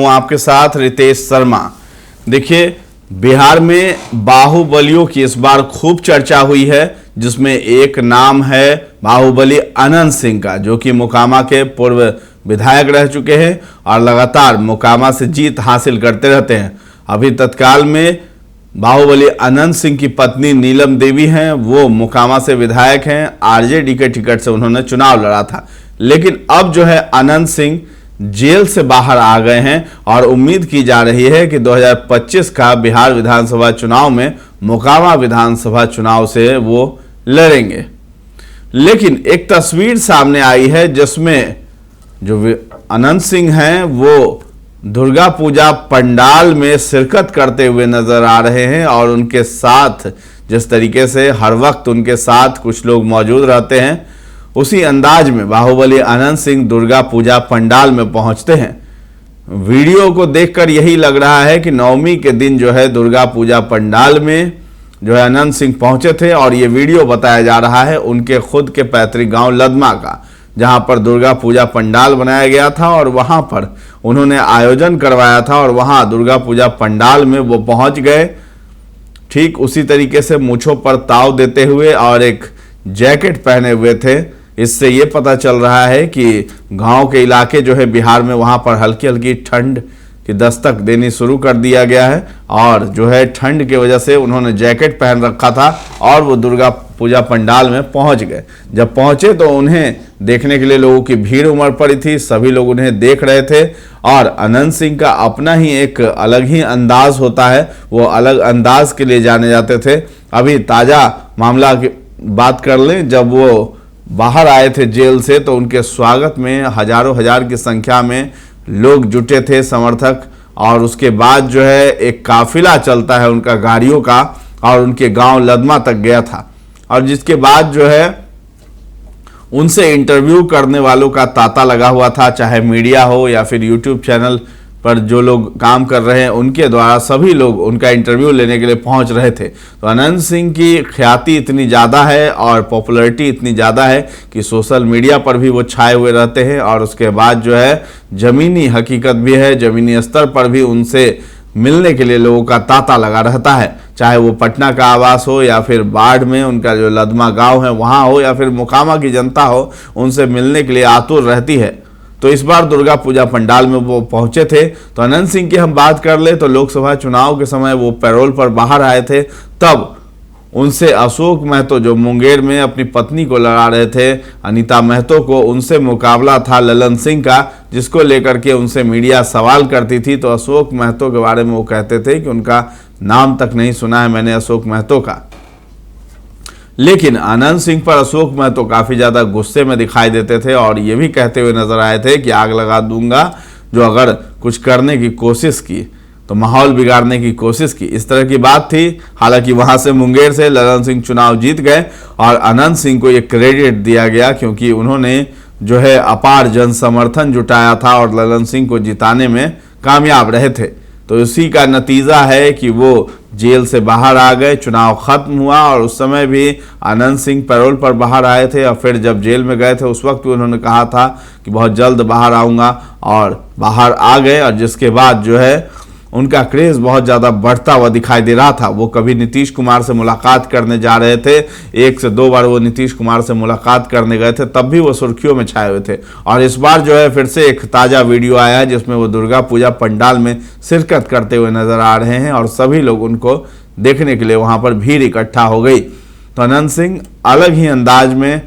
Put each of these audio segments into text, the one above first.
हूं आपके साथ रितेश शर्मा। देखिए, बिहार में बाहुबलियों की इस बार खूब चर्चा हुई है, जिसमें एक नाम है बाहुबली अनंत सिंह का, जो कि मोकामा के पूर्व विधायक रह चुके हैं और लगातार मोकामा से जीत हासिल करते रहते हैं। अभी तत्काल में बाहुबली अनंत सिंह की पत्नी नीलम देवी हैं, वो मोकामा से विधायक हैं। आरजेडी के टिकट से उन्होंने चुनाव लड़ा था, लेकिन अब जो है अनंत सिंह जेल से बाहर आ गए हैं और उम्मीद की जा रही है कि 2025 का बिहार विधानसभा चुनाव में मोकामा विधानसभा चुनाव से वो लड़ेंगे। लेकिन एक तस्वीर सामने आई है जिसमें जो अनंत सिंह हैं वो दुर्गा पूजा पंडाल में शिरकत करते हुए नजर आ रहे हैं और उनके साथ जिस तरीके से हर वक्त उनके साथ कुछ लोग मौजूद रहते हैं, उसी अंदाज में बाहुबली अनंत सिंह दुर्गा पूजा पंडाल में पहुंचते हैं। वीडियो को देखकर यही लग रहा है कि नवमी के दिन जो है दुर्गा पूजा पंडाल में जो है अनंत सिंह पहुंचे थे और ये वीडियो बताया जा रहा है उनके खुद के पैतृक गांव लदमा का, जहां पर दुर्गा पूजा पंडाल बनाया गया था और वहां पर उन्होंने आयोजन करवाया था और वहां दुर्गा पूजा पंडाल में वो पहुंच गए, ठीक उसी तरीके से मूंछों पर ताव देते हुए और एक जैकेट पहने हुए थे। इससे ये पता चल रहा है कि गांव के इलाके जो है बिहार में, वहां पर हल्की हल्की ठंड की दस्तक देनी शुरू कर दिया गया है और जो है ठंड की वजह से उन्होंने जैकेट पहन रखा था और वो दुर्गा पूजा पंडाल में पहुंच गए। जब पहुंचे तो उन्हें देखने के लिए लोगों की भीड़ उमड़ पड़ी थी, सभी लोग उन्हें देख रहे थे और अनंत सिंह का अपना ही एक अलग ही अंदाज होता है, वो अलग अंदाज के लिए जाने जाते थे। अभी ताज़ा मामला की बात कर लें, जब वो बाहर आए थे जेल से तो उनके स्वागत में हजारों हजार की संख्या में लोग जुटे थे, समर्थक, और उसके बाद जो है एक काफिला चलता है उनका गाड़ियों का और उनके गांव लदमा तक गया था और जिसके बाद जो है उनसे इंटरव्यू करने वालों का तांता लगा हुआ था, चाहे मीडिया हो या फिर यूट्यूब चैनल पर जो लोग काम कर रहे हैं उनके द्वारा सभी लोग उनका इंटरव्यू लेने के लिए पहुंच रहे थे। तो अनंत सिंह की ख्याति इतनी ज़्यादा है और पॉपुलैरिटी इतनी ज़्यादा है कि सोशल मीडिया पर भी वो छाए हुए रहते हैं और उसके बाद जो है ज़मीनी हकीकत भी है, ज़मीनी स्तर पर भी उनसे मिलने के लिए लोगों का तांता लगा रहता है, चाहे वो पटना का आवास हो या फिर बाढ़ में उनका जो लदमा गाँव है वहाँ हो या फिर मोकामा की जनता हो, उनसे मिलने के लिए आतुर रहती है। तो इस बार दुर्गा पूजा पंडाल में वो पहुंचे थे। तो अनंत सिंह की हम बात कर ले तो लोकसभा चुनाव के समय वो पैरोल पर बाहर आए थे, तब उनसे अशोक महतो जो मुंगेर में अपनी पत्नी को लड़ा रहे थे, अनीता महतो को, उनसे मुकाबला था ललन सिंह का, जिसको लेकर के उनसे मीडिया सवाल करती थी। तो अशोक महतो के बारे में वो कहते थे कि उनका नाम तक नहीं सुना है मैंने अशोक महतो का। लेकिन अनंत सिंह पर अशोक महतो काफ़ी ज़्यादा गुस्से में दिखाई देते थे और ये भी कहते हुए नजर आए थे कि आग लगा दूंगा जो अगर कुछ करने की कोशिश की तो माहौल बिगाड़ने की कोशिश की, इस तरह की बात थी। हालांकि वहां से मुंगेर से ललन सिंह चुनाव जीत गए और अनंत सिंह को ये क्रेडिट दिया गया क्योंकि उन्होंने जो है अपार जन समर्थन जुटाया था और ललन सिंह को जिताने में कामयाब रहे थे। तो इसी का नतीजा है कि वो जेल से बाहर आ गए, चुनाव खत्म हुआ और उस समय भी अनंत सिंह पैरोल पर बाहर आए थे और फिर जब जेल में गए थे उस वक्त भी उन्होंने कहा था कि बहुत जल्द बाहर आऊँगा और बाहर आ गए। और जिसके बाद जो है उनका क्रेज़ बहुत ज़्यादा बढ़ता हुआ दिखाई दे रहा था। वो कभी नीतीश कुमार से मुलाकात करने जा रहे थे, 1 से 2 बार वो नीतीश कुमार से मुलाकात करने गए थे, तब भी वो सुर्खियों में छाए हुए थे। और इस बार जो है फिर से एक ताज़ा वीडियो आया है जिसमें वो दुर्गा पूजा पंडाल में शिरकत करते हुए नजर आ रहे हैं और सभी लोग उनको देखने के लिए वहाँ पर भीड़ इकट्ठा हो गई। तो अनंत सिंह अलग ही अंदाज में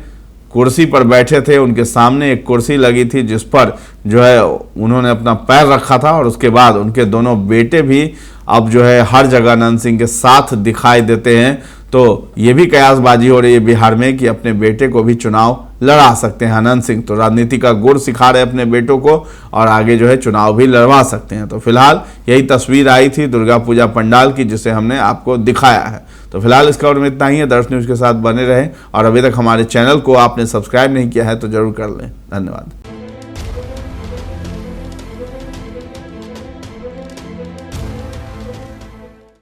कुर्सी पर बैठे थे, उनके सामने एक कुर्सी लगी थी जिस पर जो है उन्होंने अपना पैर रखा था और उसके बाद उनके दोनों बेटे भी अब जो है हर जगह अनंत सिंह के साथ दिखाई देते हैं। तो ये भी कयासबाजी हो रही है बिहार में कि अपने बेटे को भी चुनाव लड़ा सकते हैं अनंत सिंह। तो राजनीति का गुर सिखा रहे अपने बेटों को और आगे जो है चुनाव भी लड़वा सकते हैं। तो फिलहाल यही तस्वीर आई थी दुर्गा पूजा पंडाल की जिसे हमने आपको दिखाया है। तो फिलहाल इस खबर में इतना ही है। दर्श न्यूज़ के साथ बने रहें और अभी तक हमारे चैनल को आपने सब्सक्राइब नहीं किया है तो जरूर कर लें। धन्यवाद।